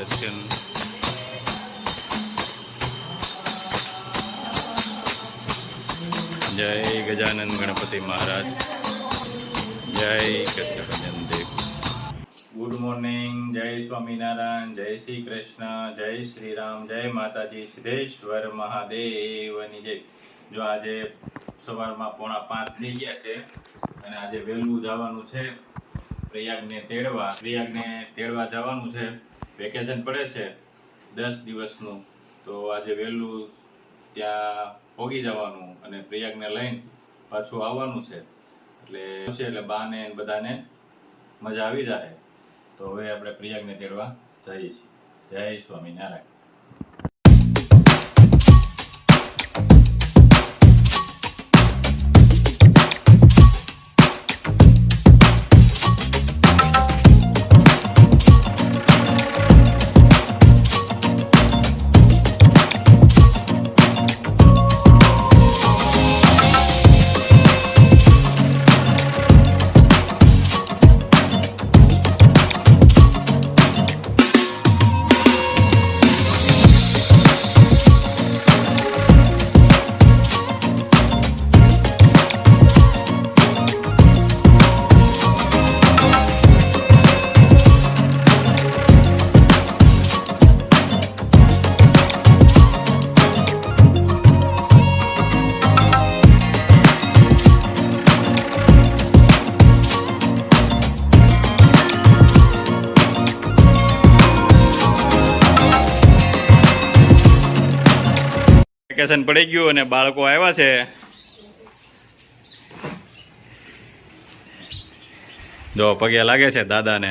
દર્શન. જય ગજાનન ગણપતિ મહારાજ, જય કૃષ્ણ દેવ. ગુડ મોર્નિંગ, જય સ્વામિનારાયણ, જય શ્રી કૃષ્ણ, જય શ્રી રામ, જય માતાજી, સિદ્ધેશ્વર મહાદેવની જય. જો આજે સવારમાં 4:45 થઈ ગયા છે અને આજે વહેલું જવાનું છે પ્રયાગને તેડવા જવાનું છે. વેકેશન પડે છે 10 દિવસનું, તો આજે વહેલું ત્યાં પોગી જવાનું અને પ્રયાગને લઈને પાછું આવવાનું છે. એટલે બાને બધાને મજા આવી જાય. તો હવે આપણે પ્રયાગને તેડવા જઈએ છીએ. જય સ્વામિનારાયણ. વેકેશન પડી ગયું અને બાળકો આવ્યા છે. જો પગે લાગે છે દાદાને.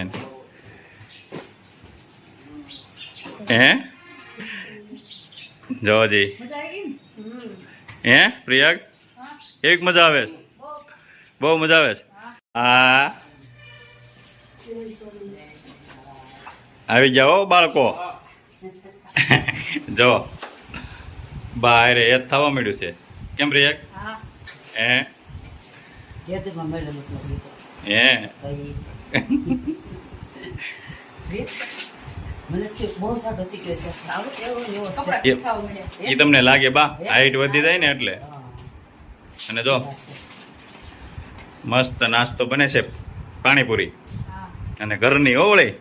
હે જોજી હે પ્રિયાગ એક મજા આવે છે, બહુ મજા આવે છે. હા આવી જાઓ બાળકો. જો બહાર એ થવા મળ્યું છે. કેમ પ્રિયાગ? હે એ તમને લાગે બા હાઈટ વધી જાય ને એટલે. અને જો મસ્ત નાસ્તો બને છે, પાણીપુરી અને ઘરની ઓવળી.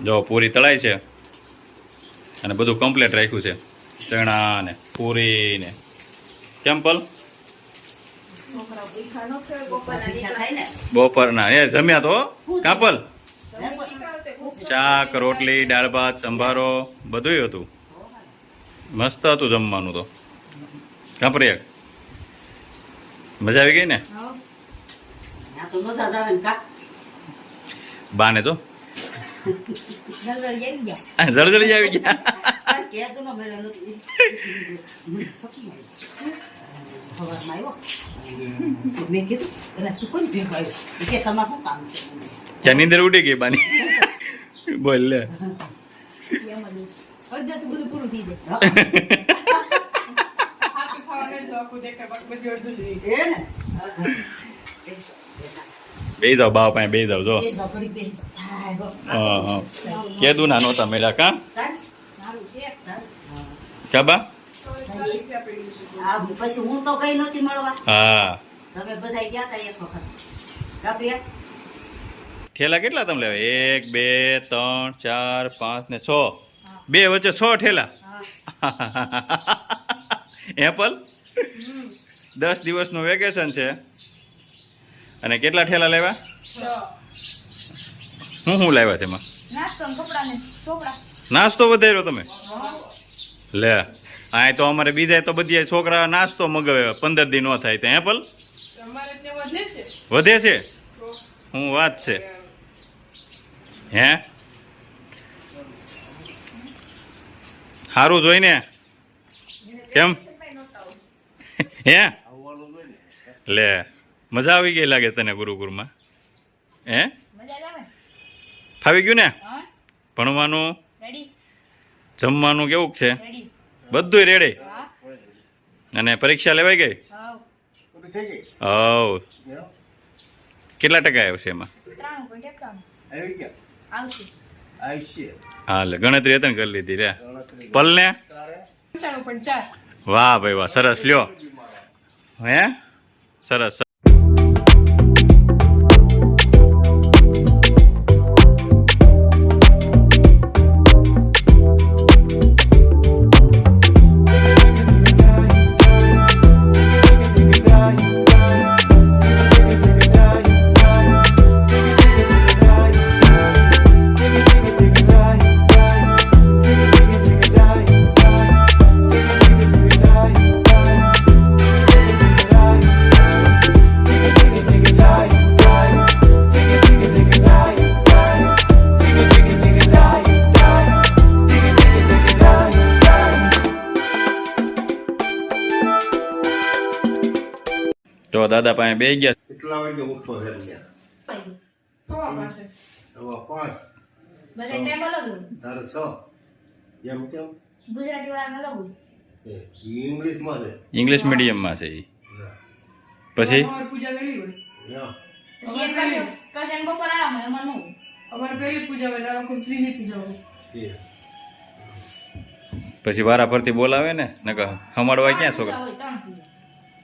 જો પૂરી તળાય છે અને બધું કમ્પ્લીટ રાખ્યું છે. ચણા ને પૂરી ને. કેમ પલ બપોરના એ જમ્યા તો કાપલ શાક રોટલી દાળ ભાત સંભારો બધું હતું. મસ્ત હતું જમવાનું તો. કાપરિયા મજા આવી ગઈ ને બાને તો જળજળી આવી ગયા. ક્યાં નીંદર ઉડી ગઈ બાની? બોલ લે. બે જાવ બાપ પાસે બે જાવ. જો કેદું ના નહોતા મેળા કા બા? પછી હું તો કઈ નહોતી મળવા. હા તમે બધા ગયા તા એક વખત. કાપરિયા ઠેલા કેટલા તમે લેવા? 1 2 3 4 5 ને 6. બે વચ્ચે 6 ઠેલા. એપલ 10 દિવસનું વેકેશન છે અને કેટલા ઠેલા લેવા? હું લાવ્યા તેમાં? નાસ્તો વધાર્યો તમે? લે આ તો અમારે બીજા તો બધી છોકરા નાસ્તો મગાવે 15 દી નો થાય. ત્યાં એપલ વધે છે. હું વાત છે હે સારું જોઈને. કેમ હે લે મજા આવી ગઈ લાગે તને ગુરુકુળમાં? હે ફાવી ગયું ને? ભણવાનું જમવાનું કેવું છે? બધું રેડી? અને પરીક્ષા લેવાઈ ગઈ? હવ કેટલા ટકા આવશે એમાં? હાલ ગણતરી હતી ને કરી લીધી રે પલ ને 95. વાહ ભાઈ વાહ સરસ લ્યો હે સરસ તો દાદા પાસે બે ગયા કેટલા વાગે ઉઠો છે ત્યાં? સવા પાસે. સવા 5 બધા ટાઈમ અલગ હોય. તારે 6 એમ કેમ? ગુજરાતી વાળાને અલગ હોય. ઇંગ્લિશમાં છે ઇંગ્લિશ મીડિયમમાં છે ઈ પછી સવારે પૂજા વહેલી હોય. યા. પછી એક person બપોર આરામ હોય, અમારે ન હોય. અમારે પહેલી પૂજા હોય, આ વખત ત્રીજી પૂજા હોય. એ. પછી વારા ફરતી બોલાવે ને નકર હમાડવા ક્યાં પૂજા છોકરા હોય, 3 પૂજા.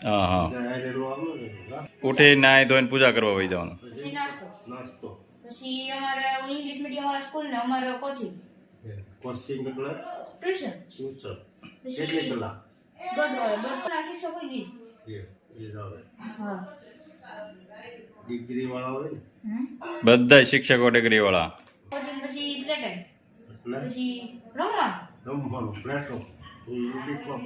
હા હા ત્યાં આવેલું આવું ને, હા. ઉઠી નાઈ ધોઈને પૂજા કરવા વહી જવાનું પછી નાસ્તો. નાસ્તો પછી અમારે ઇંગ્લિશ મીડિયમ વાળા સ્કૂલ ને અમારે કોચિંગ છે. કોચિંગ એટલે ટ્યુશન ટ્યુશન. પછી કેટલી કલાક? દોઢ શિક્ષકો હોય ને. એ જ આવે. હા. ડિગ્રી વાળા હોય ને બધા શિક્ષકો ડિગ્રી વાળા કોચિંગ પછી પ્લે ટાઈમ એટલે પછી રમવા રમવાનું પ્લેટો ઇંગ્લિશમાં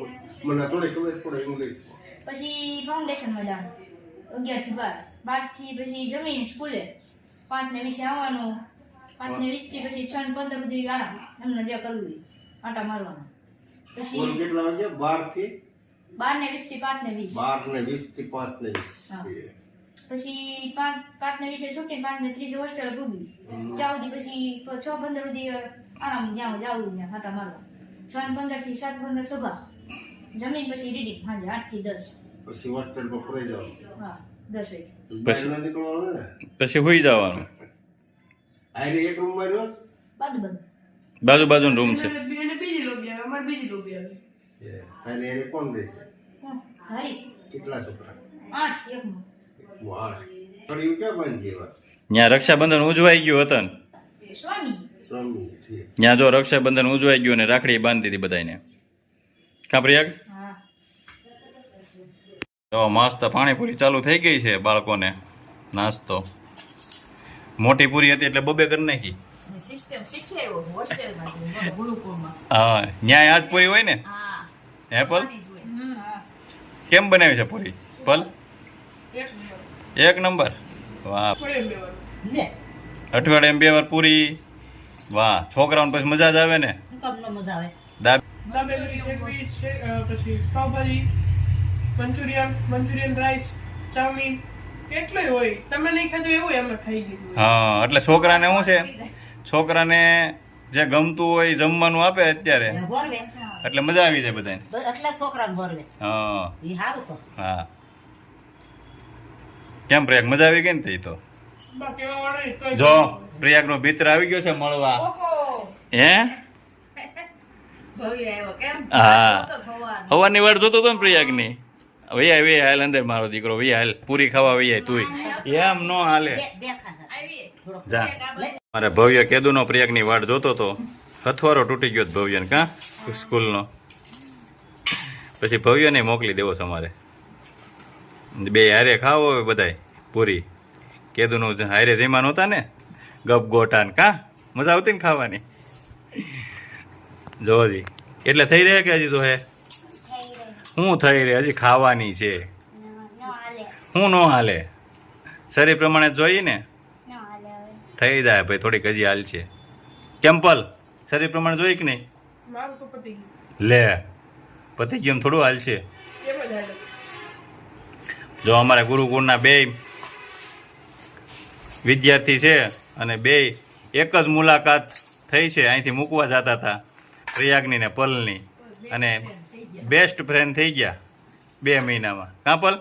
મને થોડી ખબર પડે ઇંગ્લિશમાં. પછી ફાઉન્ડેશન માં જવાનું 11 થી 12 થી પછી જમીન સ્કૂલે 5 ને 20 આવવાનું 5 ને 20 થી પછી 6 ને 15 સુધી આરામ એમને જે કરવું હોય આટા મારવાના સ્કૂલ પછી કેટલા વાગે? 12 થી 12 ને 20 થી 5 ને 20 12 ને 20 થી 5 ને 20. હા. એ. પછી 5 ને 20 છૂટી 5 ને 30 હોસ્ટેલ ભૂગી ત્યાં સુધી પછી 6 15 સુધી આરામ જ્યાં જાવું ત્યાં આટા મારવા 6 ને 15 થી 7 15 સભા જમીન પછી રીડિંગ સાંજે 8 થી 10 પછી હોસ્ટેલ પર ફરી જવાનું. હા 10 વાગે બહાર ના નીકળવાનું ને. પછી હુઈ જવાનું આયરે એક રૂમ માં રહ્યો? બધું બાજુ બાજુનો રૂમ છે એને બીજી લોબી આવે, અમારે બીજી લોબી આવે. એ. તારે આયરે કોણ રહે છે? ધારી કેટલા છોકરા? 8 એકમાં વાહ. ફરી ક્યાં બાંધી એવા? ત્યાં રક્ષાબંધન ઉજવાઈ ગયું હતું ને સ્વામી સ્વામી છે. ત્યાં જો રક્ષાબંધન ઉજવાઈ ગયું ને રાખડી બાંધી દીધી બધાને કા પ્રયાગ હા તો મસ્ત પાણીપુરી ચાલુ થઈ ગઈ છે બાળકોને નાસ્તો મોટી પૂરી હતી એટલે બબે કરી નાખી સિસ્ટમ શીખી આવ્યો હોસ્ટેલમાંથી ગુરુકુળમાં. હા ન્યાય આજ પૂરી હોય ને હા હે પલ પાણી જ હોય. કેમ બનાવી છે પૂરી પલ એક નંબર. 1 નંબર વાહ થોડી લેવાનું. લે અઠવાડિયામાં 2 વાર પૂરી વાહ છોકરાઓને પછી મજા જ આવે ને હું કામ ન મજા આવે દા દાબેલી સેન્ડવીચ છે, પછી પાવભાજી, મંચુરિયન રાઈસ, ચાઉમીન કેટલું હોય. તમે નહીં ખાધું એવું અમે ખાઈ લીધું. હા એટલે છોકરાને શું છે છોકરાને જે ગમતું હોય એ જમવાનું આપે અત્યારે એને વરવે એટલે મજા આવી જાય બધાને એટલે છોકરાને વરવે હા એ સારું તો હા કેમ પ્રયાગ મજા આવી ગઈ ને તે તો બા કેવા વાળો નહીં, તોય જો પ્રયાગનો મિત્ર આવી ગયો છે મળવા ઓહો. હે ભવ્ય આવ્યો કેમ? હા તો થવાનું. હવાની વાટ જોતો હતો ને પ્રયાગની વૈયા હાલ અંદર મારો દીકરો વૈયા હાલ પૂરી ખાવા વૈયા તુંય એમ નો હાલે બે ખાધા આવીએ. થોડોક જા મારે ભવ્ય કેદુનો પ્રયાગની વાટ જોતો હતો હથવારો તૂટી ગયો ભવ્યને કા સ્કૂલનો પછી ભવ્યને મોકલી દેવો છે અમારે બે હારે ખાવો હવે બધાય પૂરી કેદુનું હારે જઈમાં નહોતા ને ગપ ગોટાન કા મજા આવતી ને ખાવાની જોજી એટલે થઈ રહે કે હજી તો હે શું થઈ રહે હજી ખાવાની છે હું ન હાલે શરીર પ્રમાણે જોઈએ ને થઈ જાય ભાઈ થોડીક હજી હાલ છે કેમ્પલ શરીર પ્રમાણે જોઈ કે નહીં મારું તો પતી ગયું. લે પતિ ગયું એમ થોડું હાલ છે એમ જ હાલે. જો અમારા ગુરુકુળના બે વિદ્યાર્થી છે અને બે એક જ મુલાકાત થઈ છે અહીંથી મૂકવા જતા હતા પ્રયાગની ને પલની અને બેસ્ટ ફ્રેન્ડ થઈ ગયા 2 મહિનામાં કાં પલ